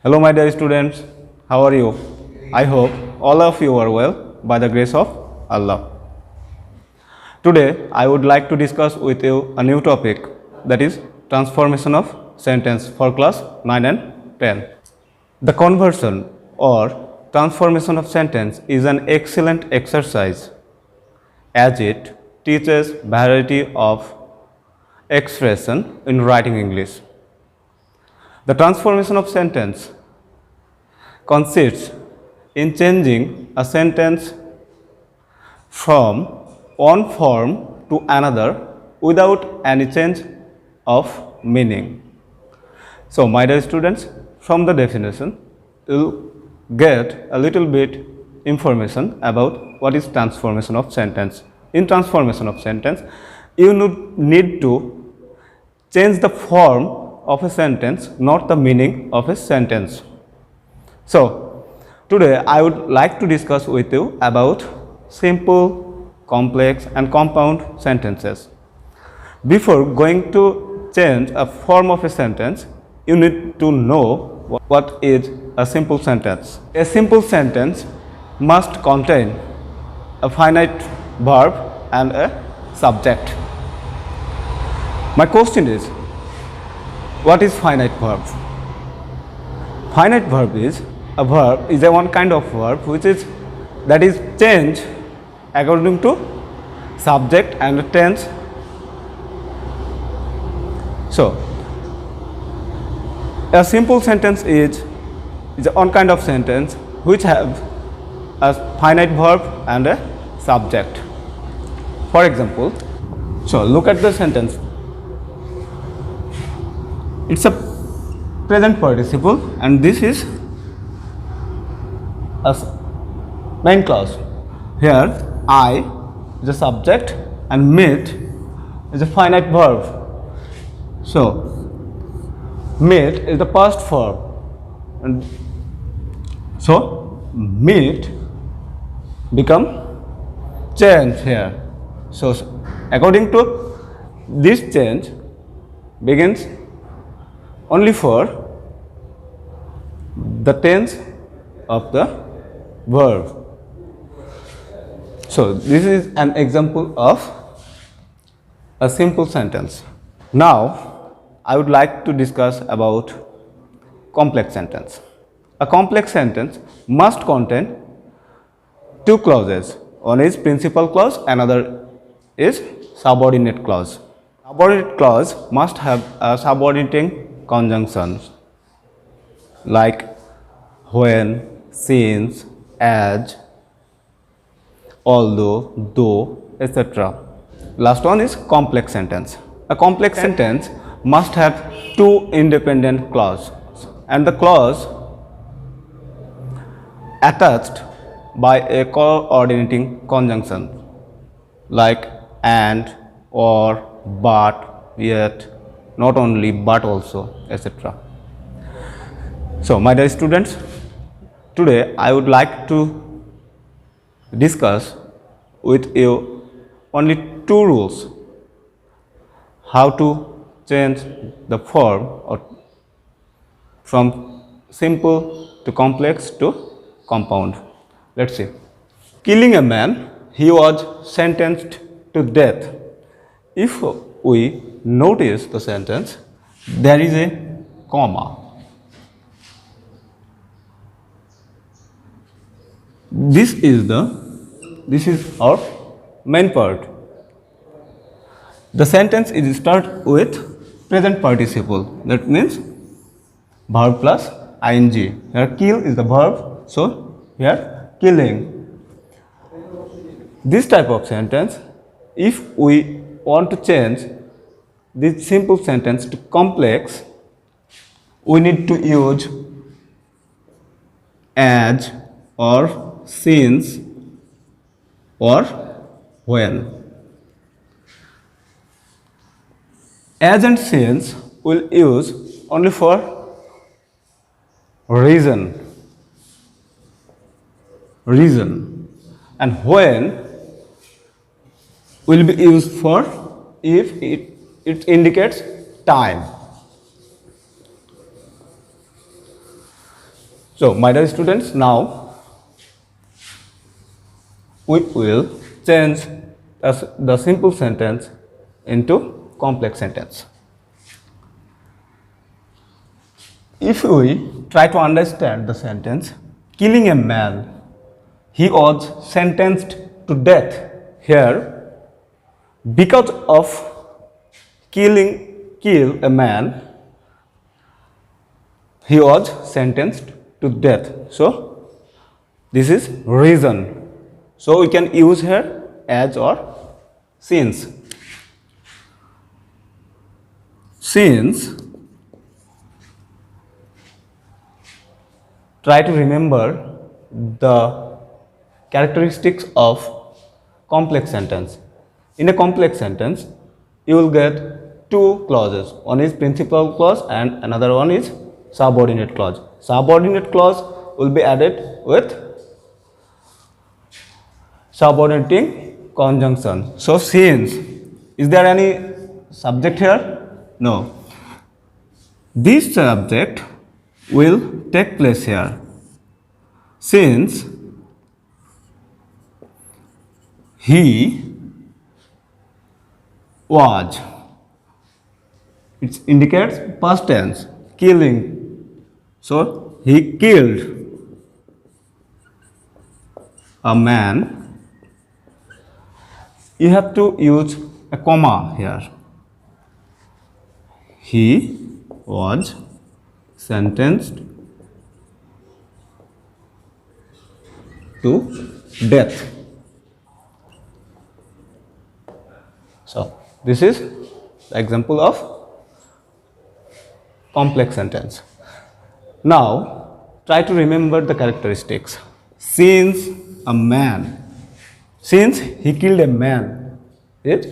Hello, my dear students. How are you? I hope all of you are well by the grace of Allah. Today, I would like to discuss with you a new topic, that is transformation of sentence for class 9 and 10. The conversion or transformation of sentence is an excellent exercise as it teaches variety of expression in writing English. The transformation of sentence consists in changing a sentence from one form to another without any change of meaning. So, my dear students, from the definition, you will get a little bit information about what is transformation of sentence. In transformation of sentence, you need to change the form of a sentence, not the meaning of a sentence. So, today I would like to discuss with you about simple, complex and compound sentences. Before going to change a form of a sentence, you need to know what is a simple sentence. A simple sentence must contain a finite verb and a subject. My question is, what is finite verb? Finite verb is a one kind of verb that is changed according to subject and tense. So, a simple sentence is one kind of sentence which have a finite verb and a subject. For example, so look at the sentence. It's a present participle and this is a main clause. Here I is the subject and meet is a finite verb. So meet is the past form and so meet become change here. So according to this change begins only for the tense of the verb. So this is an example of a simple sentence. Now I would like to discuss about complex sentence. A complex sentence must contain two clauses. One is principal clause, another is subordinate clause. Subordinate clause must have a subordinating conjunctions like when, since, as, although, though, etc. Last one is complex sentence. A complex sentence must have two independent clauses and the clause attached by a coordinating conjunction like and, or, but, yet, not only but also, etc. So, my dear students, today I would like to discuss with you only two rules how to change the form or from simple to complex to compound. Let's see. Killing a man, he was sentenced to death. If we notice the sentence, there is a comma. This is our main part. The sentence is start with present participle. That means verb plus ing. Here kill is the verb, so here killing. This type of sentence, if we want to change this simple sentence to complex, we need to use as or since or when. As and since will use only for reason, and when will be used for if it indicates time. So, my dear students, now we will change the simple sentence into complex sentence. If we try to understand the sentence, killing a man, he was sentenced to death. Here, because of kill a man, he was sentenced to death. So, this is reason. So, we can use here as or since. Since, try to remember the characteristics of complex sentence. In a complex sentence, you will get two clauses. One is principal clause and another one is subordinate clause. Subordinate clause will be added with subordinating conjunction. So, since, is there any subject here? No. This subject will take place here. Since he was, it indicates past tense, killing. So, he killed a man. You have to use a comma here. He was sentenced to death. So, this is the example of complex sentence. Now, try to remember the characteristics. Since a man, since he killed a man, is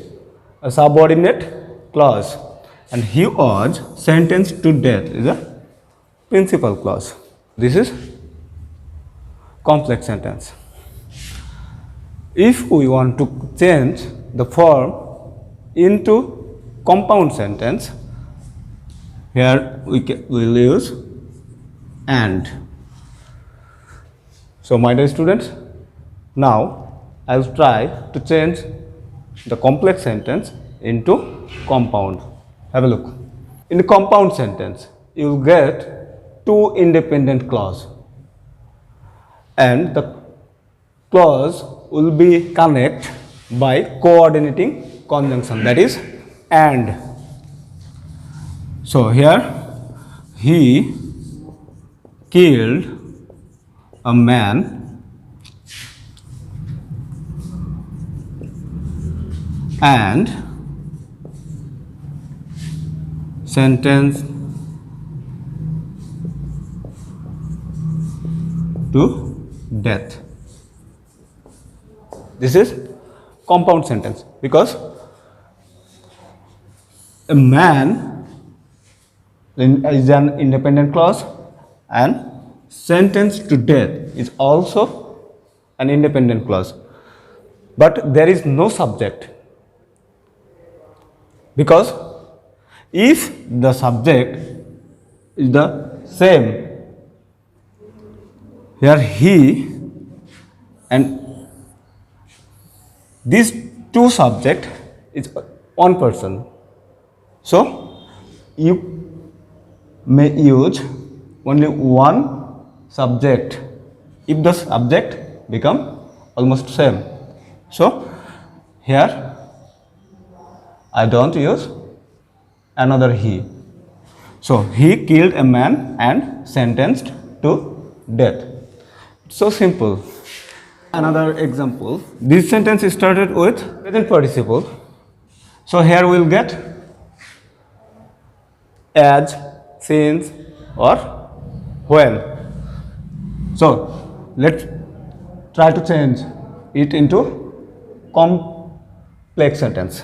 a subordinate clause, and he was sentenced to death is a principal clause. This is complex sentence. If we want to change the form into compound sentence, here we will use and. So, my dear students, now I will try to change the complex sentence into compound. Have a look. In the compound sentence, you will get two independent clauses, and the clause will be connected by coordinating conjunction, that is and. So, here he killed a man and sentenced to death. This is compound sentence because a man is an independent clause and sentenced to death is also an independent clause, but there is no subject, because if the subject is the same, here he and these two subject is one person, so you may use only one subject if the subject become almost same. So, here I don't use another he. So, he killed a man and sentenced to death. It's so simple. Another example. This sentence is started with present participle. So, here we will get as, since or when. So, let's try to change it into complex sentence.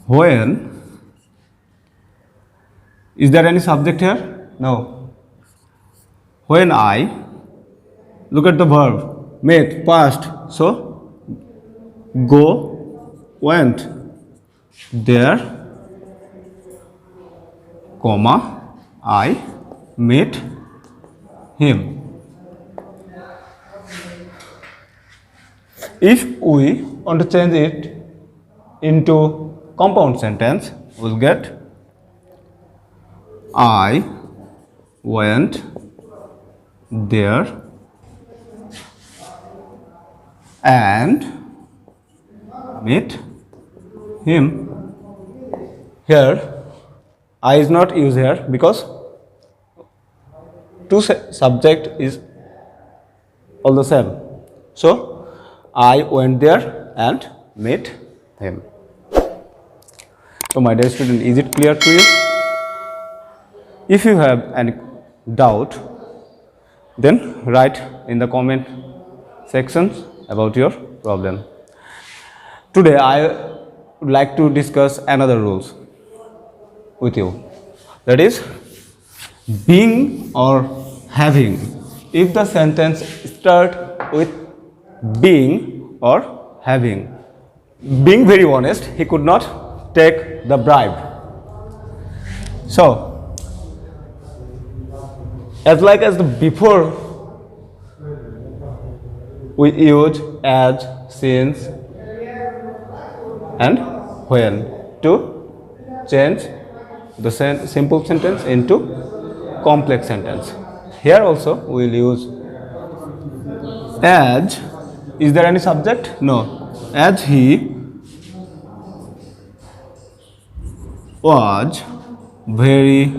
When, is there any subject here? No. When I, look at the verb, made, past, so go, went, there, comma, I meet him. If we want to change it into compound sentence, we'll get I went there and meet him. Here I is not used here because two subject is all the same. So I went there and met him. So my dear student, is it clear to you? If you have any doubt, then write in the comment sections about your problem. Today I would like to discuss another rules with you. That is being or having. If the sentence start with being or having. Being very honest, he could not take the bribe. So as like as the before we use as, since and when to change the simple sentence into complex sentence. Here also we will use as. Is there any subject? No. As he was very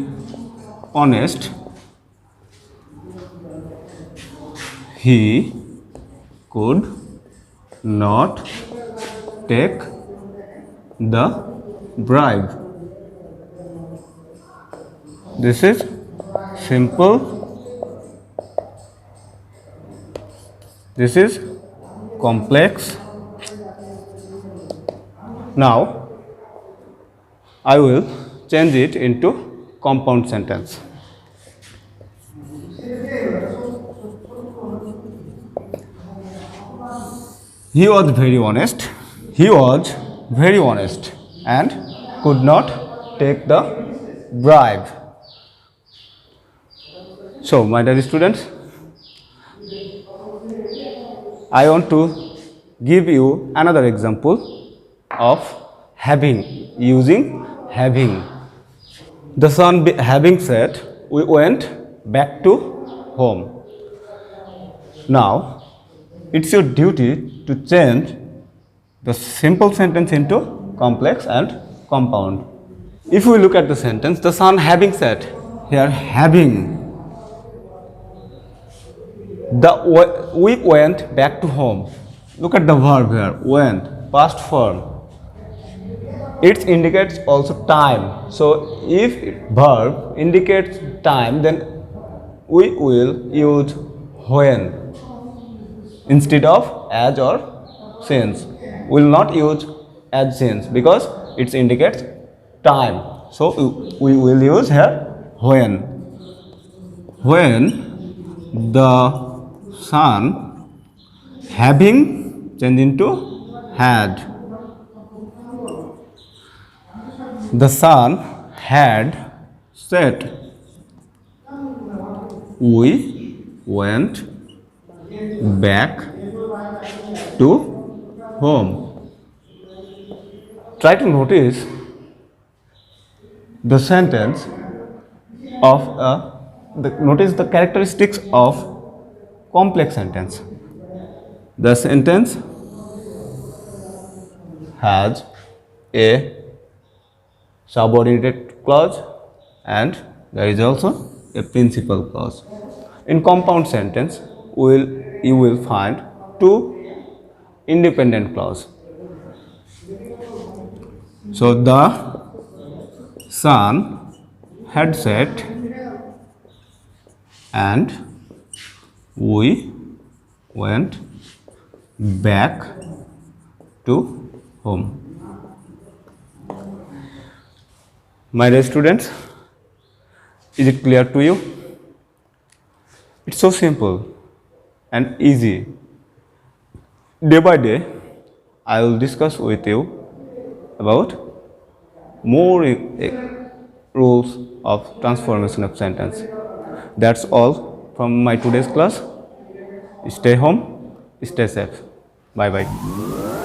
honest, he could not take the bribe. This is simple. This is complex. Now I will change it into compound sentence. He was very honest. He was very honest and could not take the bribe. So, my dear students, I want to give you another example of having, using having. The son having said, we went back to home. Now, it's your duty to change the simple sentence into complex and compound. If we look at the sentence, the son having said, here having. We went back to home. Look at the verb here, went, past form. It indicates also time. So if verb indicates time, then we will use when instead of as or since. We will not use as, since, because it indicates time. So we will use here when. When the son having changed into had. The son had said, we went back to home. Try to notice the sentence of notice the characteristics of complex sentence. The sentence has a subordinate clause and there is also a principal clause. In compound sentence, you will find two independent clause. So the son had said and we went back to home. My dear students, is it clear to you? It's so simple and easy. Day by day, I will discuss with you about more rules of transformation of sentence. That's all from my today's class. Stay home, stay safe. Bye bye.